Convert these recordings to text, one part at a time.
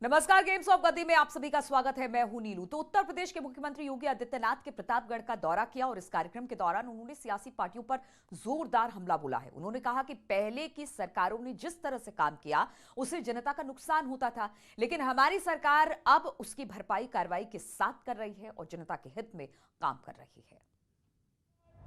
नमस्कार, games of गद्दी में आप सभी का स्वागत है। मैं हूं नीलू। तो उत्तर प्रदेश के मुख्यमंत्री योगी आदित्यनाथ के प्रतापगढ़ का दौरा किया और इस कार्यक्रम के दौरान उन्होंने सियासी पार्टियों पर जोरदार हमला बोला है। उन्होंने कहा कि पहले की सरकारों ने जिस तरह से काम किया उससे जनता का नुकसान होता था, लेकिन हमारी सरकार अब उसकी भरपाई कार्रवाई के साथ कर रही है और जनता के हित में काम कर रही है।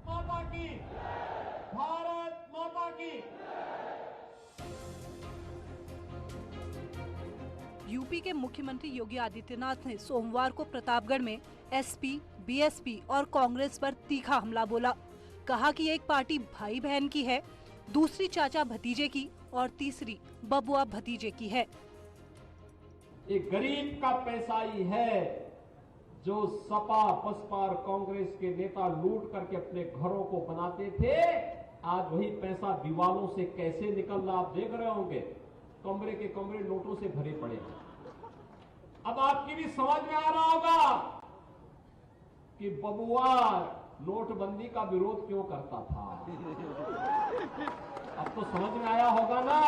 माता की, भारत माता की। यूपी के मुख्यमंत्री योगी आदित्यनाथ ने सोमवार को प्रतापगढ़ में एसपी, बीएसपी और कांग्रेस पर तीखा हमला बोला। कहा कि एक पार्टी भाई बहन की है, दूसरी चाचा भतीजे की और तीसरी बबुआ भतीजे की है। एक गरीब का पैसा ही है जो सपा, बसपा और कांग्रेस के नेता लूट करके अपने घरों को बनाते थे। आज वही पैसा दीवालों से कैसे निकल रहा आप देख रहे होंगे। कमरे के कमरे नोटों से भरे पड़े हैं। अब आपकी भी समझ में आ रहा होगा कि बबुआ नोटबंदी का विरोध क्यों करता था। अब तो समझ में आया होगा ना।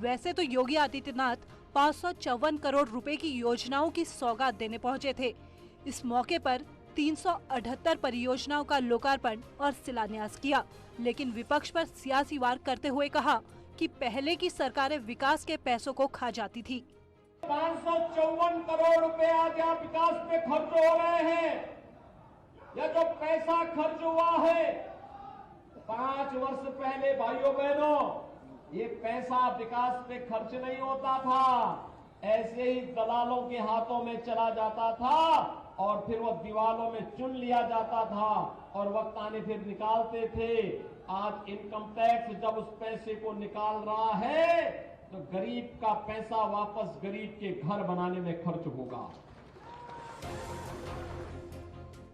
वैसे तो योगी आदित्यनाथ 554 करोड़ रुपए की योजनाओं की सौगात देने पहुंचे थे। इस मौके पर 378 परियोजनाओं का लोकार्पण और शिलान्यास किया, लेकिन विपक्ष पर सियासी वार करते हुए कहा कि पहले की सरकारें विकास के पैसों को खा जाती थी। 554 करोड़ रुपए आज यहाँ विकास पे खर्च हो रहे हैं। यह जो पैसा खर्च हुआ है 5 वर्ष पहले, भाइयों बहनों, ये पैसा विकास पे खर्च नहीं होता था, ऐसे ही दलालों के हाथों में चला जाता था और फिर वो दीवालों में चुन लिया जाता था और वक्त आने फिर निकालते थे। आज इनकम टैक्स जब उस पैसे को निकाल रहा है तो गरीब का पैसा वापस गरीब के घर बनाने में खर्च होगा।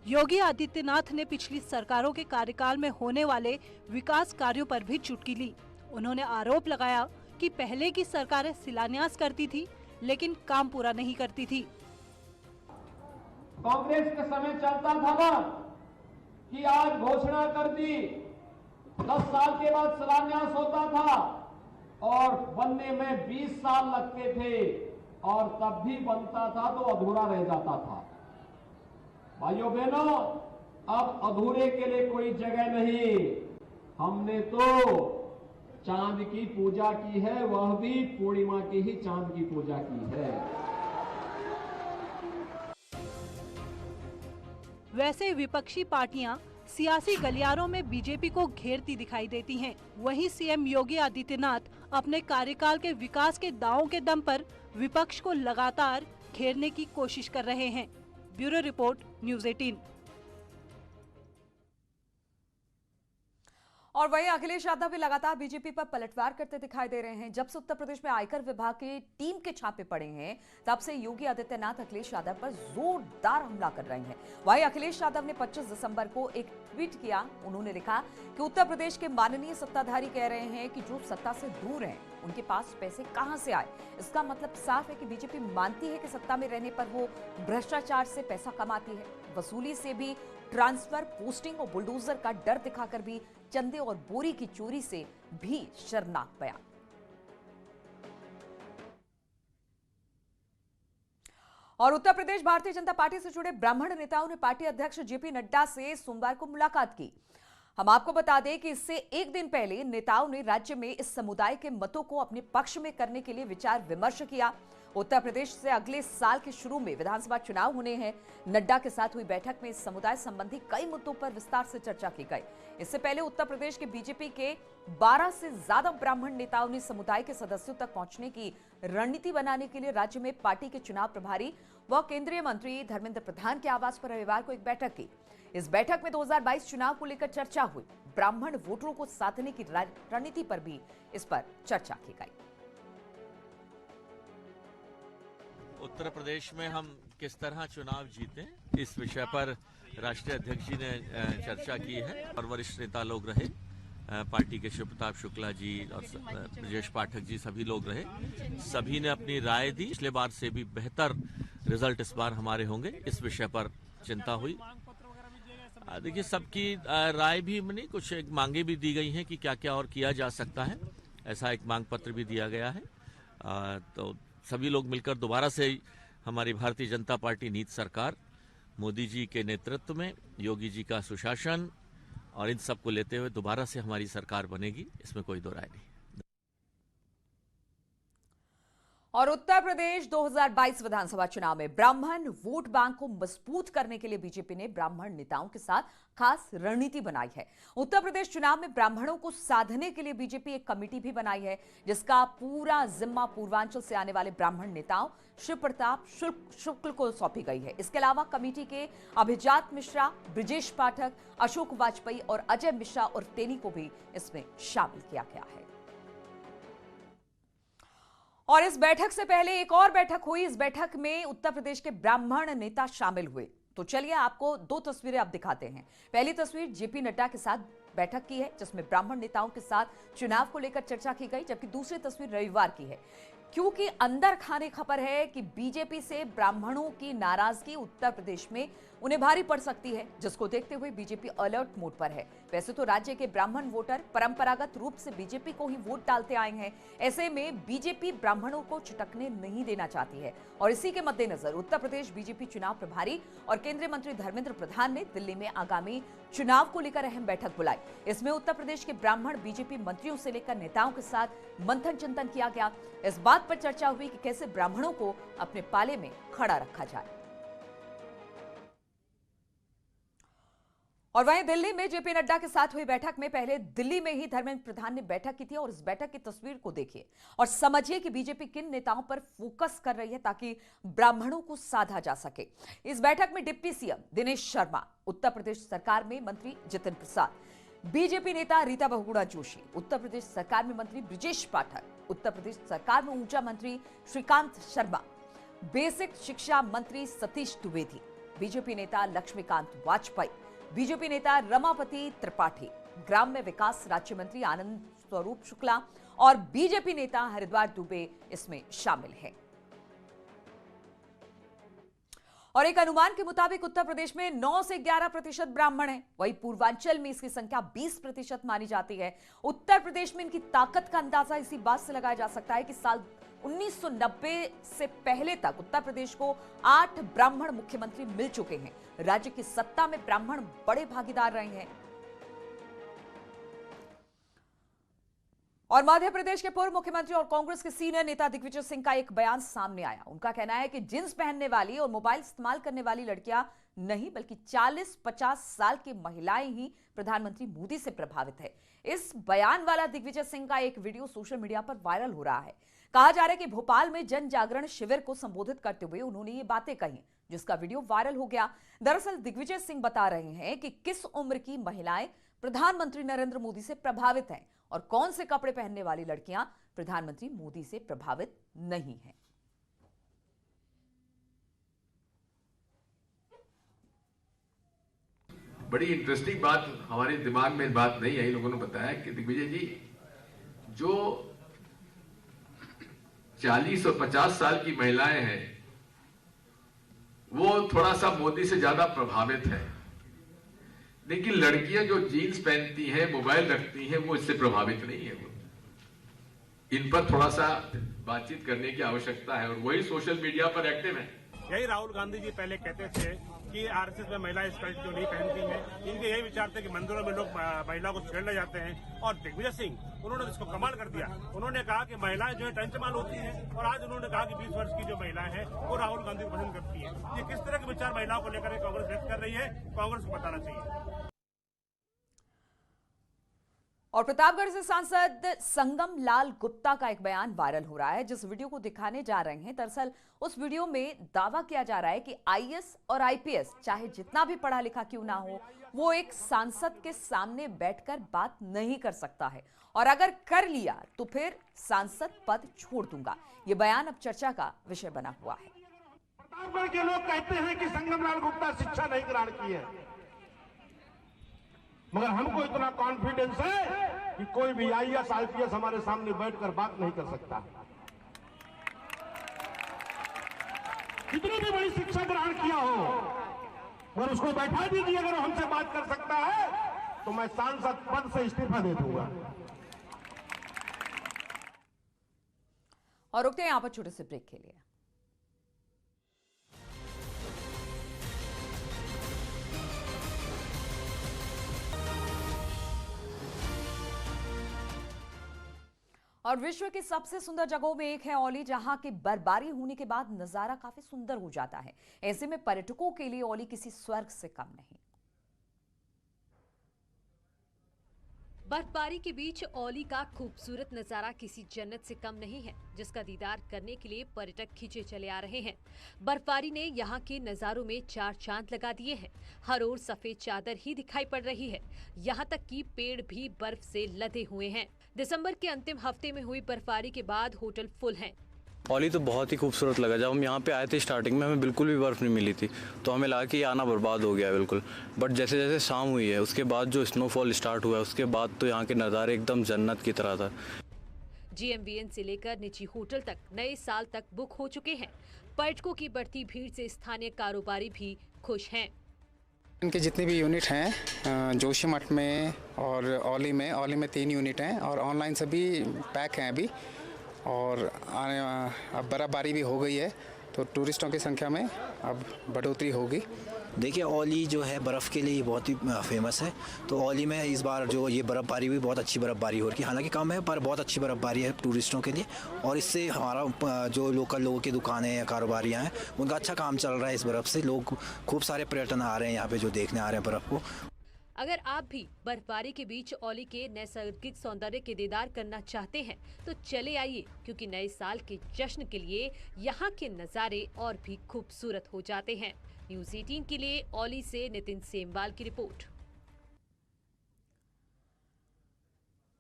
योगी आदित्यनाथ ने पिछली सरकारों के कार्यकाल में होने वाले विकास कार्यों पर भी चुटकी ली। उन्होंने आरोप लगाया कि पहले की सरकारें शिलान्यास करती थी लेकिन काम पूरा नहीं करती थी। कांग्रेस के समय चलता था ना कि आज घोषणा कर दी, 10 साल के बाद शिलान्यास होता था और बनने में 20 साल लगते थे और तब भी बनता था तो अधूरा रह जाता था। भाइयों बहनों, अब अधूरे के लिए कोई जगह नहीं। हमने तो चांद की पूजा की है, वह भी पूर्णिमा की ही चांद की पूजा की है। वैसे विपक्षी पार्टियां सियासी गलियारों में बीजेपी को घेरती दिखाई देती हैं। वहीं सीएम योगी आदित्यनाथ अपने कार्यकाल के विकास के दावों के दम पर विपक्ष को लगातार घेरने की कोशिश कर रहे हैं। Bureau report, news 18। और वहीं अखिलेश यादव भी लगातार बीजेपी पर पलटवार करते दिखाई दे रहे हैं। जब से उत्तर प्रदेश में आयकर विभाग की टीम के छापे पड़े हैं, तब से योगी आदित्यनाथ अखिलेश यादव पर जोरदार हमला कर रहे हैं। वहीं अखिलेश यादव ने 25 दिसंबर को एक ट्वीट किया। उन्होंने लिखा कि उत्तर प्रदेश के माननीय सत्ताधारी कह रहे हैं कि जो सत्ता से दूर हैं उनके पास पैसे कहां से आए। इसका मतलब साफ है कि बीजेपी मानती है कि सत्ता में रहने पर वो भ्रष्टाचार से पैसा कमाती है, वसूली से भी, ट्रांसफर, पोस्टिंग और बुलडोजर का डर दिखाकर भी, चंदे और बोरी की चोरी से भी शर्मनाक बयान। और उत्तर प्रदेश भारतीय जनता पार्टी से जुड़े ब्राह्मण नेताओं ने पार्टी अध्यक्ष जेपी नड्डा से सोमवार को मुलाकात की। हम आपको बता दें कि इससे एक दिन पहले नेताओं ने राज्य में इस समुदाय के मतों को अपने पक्ष में करने के लिए विचार विमर्श किया। उत्तर प्रदेश से अगले साल के शुरू में विधानसभा चुनाव होने हैं। नड्डा के साथ हुई बैठक में इस समुदाय संबंधी कई मुद्दों पर विस्तार से चर्चा की गई। इससे पहले उत्तर प्रदेश के बीजेपी के 12 से ज्यादा ब्राह्मण नेताओं ने समुदाय के सदस्यों तक पहुंचने की रणनीति बनाने के लिए राज्य में पार्टी के चुनाव प्रभारी व केंद्रीय मंत्री धर्मेंद्र प्रधान के आवास पर रविवार को एक बैठक की। इस बैठक में 2022 चुनाव को लेकर चर्चा हुई। ब्राह्मण वोटरों को साधने की रणनीति पर भी इस पर चर्चा की गई। उत्तर प्रदेश में हम किस तरह चुनाव जीते, इस विषय पर राष्ट्रीय अध्यक्ष जी ने चर्चा की है और वरिष्ठ नेता लोग रहे, पार्टी के शिव प्रताप शुक्ला जी और ब्रजेश पाठक जी, सभी लोग रहे। सभी ने अपनी राय दी। पिछले बार से भी बेहतर रिजल्ट इस बार हमारे होंगे, इस विषय पर चिंता हुई। देखिए, सबकी राय भी नहीं, कुछ मांगे भी दी गई हैं कि क्या क्या और किया जा सकता है। ऐसा एक मांग पत्र भी दिया गया है। तो सभी लोग मिलकर दोबारा से हमारी भारतीय जनता पार्टी नीति सरकार, मोदी जी के नेतृत्व में योगी जी का सुशासन और इन सब को लेते हुए दोबारा से हमारी सरकार बनेगी, इसमें कोई दो राय नहीं। और उत्तर प्रदेश 2022 विधानसभा चुनाव में ब्राह्मण वोट बैंक को मजबूत करने के लिए बीजेपी ने ब्राह्मण नेताओं के साथ खास रणनीति बनाई है। उत्तर प्रदेश चुनाव में ब्राह्मणों को साधने के लिए बीजेपी एक कमेटी भी बनाई है, जिसका पूरा जिम्मा पूर्वांचल से आने वाले ब्राह्मण नेताओं शिव प्रताप शुक्ल को सौंपी गई है। इसके अलावा कमेटी के अभिजात मिश्रा, ब्रिजेश पाठक, अशोक वाजपेयी और अजय मिश्रा और तेनी को भी इसमें शामिल किया गया है। और इस बैठक से पहले एक और बैठक हुई। इस बैठक में उत्तर प्रदेश के ब्राह्मण नेता शामिल हुए। तो चलिए आपको दो तस्वीरें अब दिखाते हैं। पहली तस्वीर जेपी नड्डा के साथ बैठक की है, जिसमें ब्राह्मण नेताओं के साथ चुनाव को लेकर चर्चा की गई, जबकि दूसरी तस्वीर रविवार की है, क्योंकि अंदर खाने खबर है कि बीजेपी से ब्राह्मणों की नाराजगी उत्तर प्रदेश में उन्हें भारी पड़ सकती है, जिसको देखते हुए बीजेपी अलर्ट मोड पर है। वैसे तो राज्य के ब्राह्मण वोटर परंपरागत रूप से बीजेपी को ही वोट डालते आए हैं, ऐसे में बीजेपी ब्राह्मणों को छिटकने नहीं देना चाहती है। और इसी के मद्देनजर उत्तर प्रदेश बीजेपी चुनाव प्रभारी और केंद्रीय मंत्री धर्मेंद्र प्रधान ने दिल्ली में आगामी चुनाव को लेकर अहम बैठक बुलाई। इसमें उत्तर प्रदेश के ब्राह्मण बीजेपी मंत्रियों से लेकर नेताओं के साथ मंथन चिंतन किया गया। इस बात पर चर्चा हुई कि कैसे ब्राह्मणों को अपने पाले में खड़ा रखा जाए। और वहीं दिल्ली में जेपी नड्डा के साथ हुई बैठक में पहले दिल्ली में ही धर्मेंद्र प्रधान ने बैठक की थी, और इस बैठक की तस्वीर को देखिए और समझिए कि बीजेपी किन नेताओं पर फोकस कर रही है ताकि ब्राह्मणों को साधा जा सके। इस बैठक में डिप्टी सीएम दिनेश शर्मा, उत्तर प्रदेश सरकार में मंत्री जितिन प्रसाद, बीजेपी नेता रीता बहुगुणा जोशी, उत्तर प्रदेश सरकार में मंत्री ब्रिजेश पाठक, उत्तर प्रदेश सरकार में ऊर्जा मंत्री श्रीकांत शर्मा, बेसिक शिक्षा मंत्री सतीश द्विवेदी, बीजेपी नेता लक्ष्मीकांत वाजपेयी, बीजेपी नेता रमापति त्रिपाठी, ग्राम्य विकास राज्य मंत्री आनंद स्वरूप शुक्ला और बीजेपी नेता हरिद्वार दुबे इसमें शामिल हैं। और एक अनुमान के मुताबिक उत्तर प्रदेश में 9 से 11% ब्राह्मण हैं, वहीं पूर्वांचल में इसकी संख्या 20% मानी जाती है। उत्तर प्रदेश में इनकी ताकत का अंदाजा इसी बात से लगाया जा सकता है कि साल 1990 से पहले तक उत्तर प्रदेश को 8 ब्राह्मण मुख्यमंत्री मिल चुके हैं। राज्य की सत्ता में ब्राह्मण बड़े भागीदार रहे हैं। और मध्य प्रदेश के पूर्व मुख्यमंत्री और कांग्रेस के सीनियर नेता दिग्विजय सिंह का एक बयान सामने आया। उनका कहना है कि जींस पहनने वाली और मोबाइल इस्तेमाल करने वाली लड़कियां नहीं, बल्कि 40-50 साल की महिलाएं ही प्रधानमंत्री मोदी से प्रभावित है। इस बयान वाला दिग्विजय सिंह का एक वीडियो सोशल मीडिया पर वायरल हो रहा है। कहा जा रहा है कि भोपाल में जन जागरण शिविर को संबोधित करते हुए उन्होंने ये बातें कही, जिसका वीडियो वायरल हो गया। दरअसल दिग्विजय सिंह बता रहे हैं कि किस उम्र की महिलाएं प्रधानमंत्री नरेंद्र मोदी से प्रभावित हैं और कौन से कपड़े पहनने वाली लड़कियां प्रधानमंत्री मोदी से प्रभावित नहीं हैं। बड़ी इंटरेस्टिंग बात हमारे दिमाग में बात नहीं आई, लोगों ने बताया कि दिग्विजय जी जो 40 और 50 साल की महिलाएं हैं वो थोड़ा सा मोदी से ज्यादा प्रभावित है, लेकिन लड़कियां जो जीन्स पहनती हैं, मोबाइल रखती हैं, वो इससे प्रभावित नहीं है। इन पर थोड़ा सा बातचीत करने की आवश्यकता है और वही सोशल मीडिया पर एक्टिव है। यही राहुल गांधी जी पहले कहते थे कि आरएसएस में महिलाएं स्कर्ट जो नहीं पहनती हैं, इनके यही विचार थे कि मंदिरों में लोग महिलाओं को छेड़ने जाते हैं। और दिग्विजय सिंह उन्होंने इसको कमाल कर दिया। उन्होंने कहा कि महिलाएं जो है टंचमाल होती हैं, और आज उन्होंने कहा कि 20 वर्ष की जो महिलाएं हैं वो राहुल गांधी को पसंद करती है। ये किस तरह के विचार महिलाओं को लेकर कांग्रेस व्यक्त कर रही है, कांग्रेस को बताना चाहिए। और प्रतापगढ़ से सांसद संगम लाल गुप्ता का एक बयान वायरल हो रहा है, जिस वीडियो को दिखाने जा रहे हैं। दरअसल उस वीडियो में दावा किया जा रहा है कि आईएएस और आईपीएस चाहे जितना भी पढ़ा लिखा क्यों ना हो, वो एक सांसद के सामने बैठकर बात नहीं कर सकता है, और अगर कर लिया तो फिर सांसद पद छोड़ दूंगा। ये बयान अब चर्चा का विषय बना हुआ है। प्रतापगढ़ के लोग कहते हैं कि संगम लाल गुप्ता शिक्षा नहीं ग्रहण की है, मगर हमको इतना कॉन्फिडेंस है कि कोई भी आईएएस आईपीएस हमारे सामने बैठकर बात नहीं कर सकता। कितनी भी बड़ी शिक्षा ग्रहण किया हो, अगर उसको बैठा दीजिए, अगर वो हमसे बात कर सकता है तो मैं सांसद पद से इस्तीफा दे दूंगा। और रुकते हैं यहाँ पर छोटे से ब्रेक के लिए। और विश्व की सबसे सुंदर जगहों में एक है औली, जहां की बर्फबारी होने के बाद नजारा काफी सुंदर हो जाता है। ऐसे में पर्यटकों के लिए औली किसी स्वर्ग से कम नहीं। बर्फबारी के बीच औली का खूबसूरत नजारा किसी जन्नत से कम नहीं है, जिसका दीदार करने के लिए पर्यटक खींचे चले आ रहे हैं। बर्फबारी ने यहाँ के नजारों में चार चांद लगा दिए हैं। हर ओर सफेद चादर ही दिखाई पड़ रही है। यहाँ तक कि पेड़ भी बर्फ से लदे हुए हैं। दिसंबर के अंतिम हफ्ते में हुई बर्फबारी के बाद होटल फुल हैं। औली तो बहुत ही खूबसूरत लगा। जब हम यहाँ पे आए थे स्टार्टिंग में हमें बिल्कुल भी बर्फ़ नहीं मिली थी, तो हमें लगा कि ये आना बर्बाद हो गया है बिल्कुल। बट जैसे जैसे शाम हुई है उसके बाद जो स्नोफॉल स्टार्ट हुआ है उसके बाद तो यहाँ के नज़ारे एकदम जन्नत की तरह था। GMVN से लेकर निजी होटल तक नए साल तक बुक हो चुके हैं। पर्यटकों की बढ़ती भीड़ से स्थानीय कारोबारी भी खुश हैं। इनके जितने भी यूनिट हैं जोशीमठ में और औली में 3 यूनिट हैं और ऑनलाइन सभी पैक हैं अभी। और अब बर्फबारी भी हो गई है तो टूरिस्टों की संख्या में अब बढ़ोतरी होगी। देखिए औली जो है बर्फ़ के लिए बहुत ही फेमस है, तो औली में इस बार जो ये बर्फ़बारी हुई बहुत अच्छी बर्फ़बारी हो रही है। हालांकि कम है पर बहुत अच्छी बर्फ़बारी है टूरिस्टों के लिए, और इससे हमारा जो लोकल लोगों की दुकानें या कारोबारियाँ हैं उनका अच्छा काम चल रहा है। इस बर्फ़ से लोग खूब सारे पर्यटन आ रहे हैं यहाँ पे जो देखने आ रहे हैं बर्फ़ को। अगर आप भी बर्फबारी के बीच औली के नैसर्गिक सौंदर्य के दीदार करना चाहते हैं तो चले आइए, क्योंकि नए साल के जश्न के लिए यहाँ के नज़ारे और भी खूबसूरत हो जाते हैं। न्यूज़ 18 के लिए औली से नितिन सेमवाल की रिपोर्ट।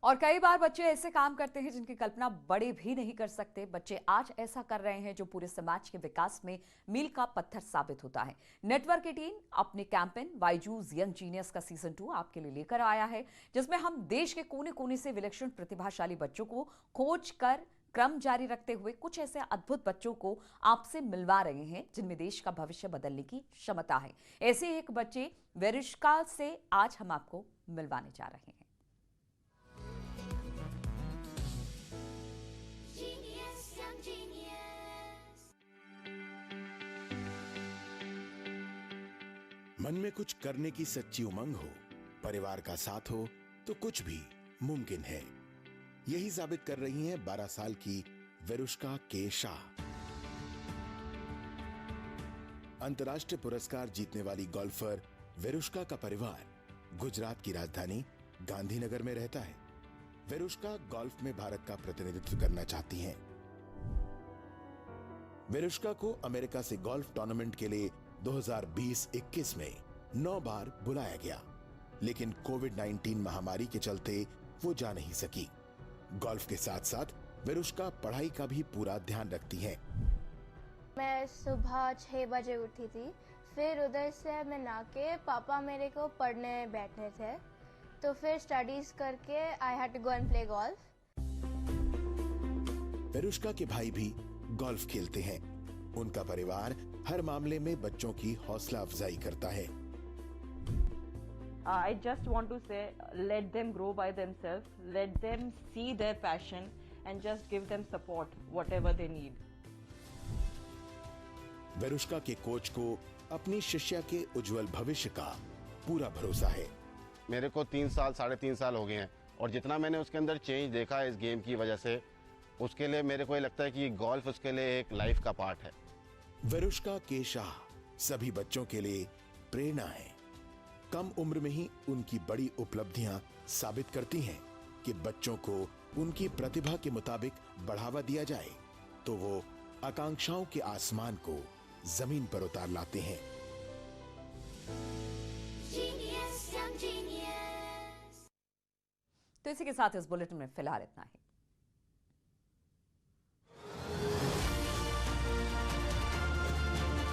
और कई बार बच्चे ऐसे काम करते हैं जिनकी कल्पना बड़े भी नहीं कर सकते। बच्चे आज ऐसा कर रहे हैं जो पूरे समाज के विकास में मील का पत्थर साबित होता है। नेटवर्क 18 अपने कैंपेन बायजूस यंग जीनियस का सीजन 2 आपके लिए लेकर आया है, जिसमें हम देश के कोने कोने से विलक्षण प्रतिभाशाली बच्चों को खोज कर क्रम जारी रखते हुए कुछ ऐसे अद्भुत बच्चों को आपसे मिलवा रहे हैं जिनमें देश का भविष्य बदलने की क्षमता है। ऐसे ही एक बच्चे वेरुष्का से आज हम आपको मिलवाने जा रहे हैं। मन में कुछ करने की सच्ची उमंग हो, परिवार का साथ हो तो कुछ भी मुमकिन है। यही साबित कर रही हैं 12 साल की वेरुष्का के शाह। अंतर्राष्ट्रीय पुरस्कार जीतने वाली गोल्फर वेरुष्का का परिवार गुजरात की राजधानी गांधीनगर में रहता है। वेरुष्का गोल्फ में भारत का प्रतिनिधित्व करना चाहती हैं। वेरुष्का को अमेरिका से गोल्फ टूर्नामेंट के लिए 2020-21 में 9 बार बुलाया गया, लेकिन कोविड-19 महामारी के चलते वो जा नहीं सकी। गोल्फ के साथ साथ वेरुष्का पढ़ाई का भी पूरा ध्यान रखती हैं। मैं सुबह 6 बजे उठी थी, फिर उधर से मैं नहा के पापा मेरे को पढ़ने बैठने थे, तो फिर स्टडीज करके I had to go and play golf. Verushka के भाई भी गोल्फ खेलते हैं। उनका परिवार हर मामले में बच्चों की हौसला अफजाई करता है। I just want to say, let them grow by themselves, let them see their passion and just give them support, whatever they need. वेरुष्का के कोच को अपनी शिष्या के उज्जवल भविष्य का पूरा भरोसा है। मेरे को 3-3.5 साल हो गए हैं, और जितना मैंने उसके अंदर चेंज देखा है इस गेम की वजह से, उसके लिए मेरे को ये लगता है कि गोल्फ उसके लिए एक लाइफ का पार्ट है। वेरुष्का के शाह सभी बच्चों के लिए प्रेरणा है। कम उम्र में ही उनकी बड़ी उपलब्धियां साबित करती हैं कि बच्चों को उनकी प्रतिभा के मुताबिक बढ़ावा दिया जाए तो वो आकांक्षाओं के आसमान को जमीन पर उतार लाते हैं। तो इसी के साथ इस बुलेटिन में फिलहाल इतना ही।